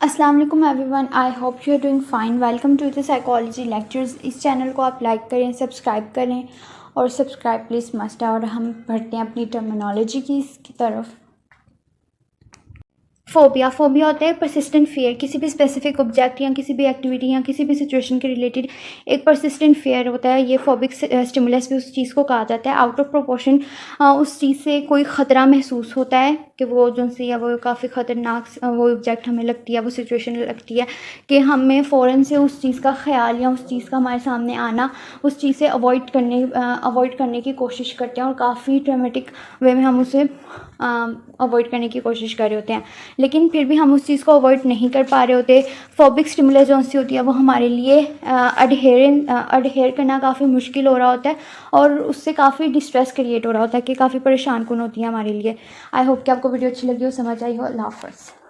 अस्सलाम वालेकुम everyone, I hope you are doing fine. Welcome to the psychology lectures. इस channel को आप लाइक करें, सब्सक्राइब करें और सब्सक्राइब प्लीज़ मस्ट है। और हम बढ़ते हैं अपनी टर्मिनोलॉजी की तरफ। फोबिया होता है परसिस्टेंट फियर, किसी भी स्पेसिफिक ऑब्जेक्ट या किसी भी एक्टिविटी या किसी भी सिचुएशन के रिलेटेड एक परसिस्टेंट फियर होता है। ये फोबिक स्टिमुलस भी उस चीज़ को कहा जाता है। आउट ऑफ प्रोपोर्शन उस चीज़ से कोई ख़तरा महसूस होता है कि वो जो सी है वो काफ़ी ख़तरनाक वो ऑब्जेक्ट हमें लगती है, वो सिचुएशन लगती है कि हमें फ़ौरन से उस चीज़ का ख्याल या उस चीज़ का हमारे सामने आना, उस चीज़ से अवॉइड करने की कोशिश करते हैं और काफ़ी ड्रामेटिक वे में हम उसे अवॉइड करने की कोशिश कर रहे होते हैं, लेकिन फिर भी हम उस चीज़ को अवॉइड नहीं कर पा रहे होते। फोबिक स्टिमुलस जो सी होती है वो हमारे लिए अडहेयर करना काफ़ी मुश्किल हो रहा होता है और उससे काफ़ी डिस्ट्रेस क्रिएट हो रहा होता है कि काफ़ी परेशान कुन होती है हमारे लिए। आई होप कि आपको वीडियो अच्छी लगी हो, समझ आई हो। अल्लाह हाफ़िज़।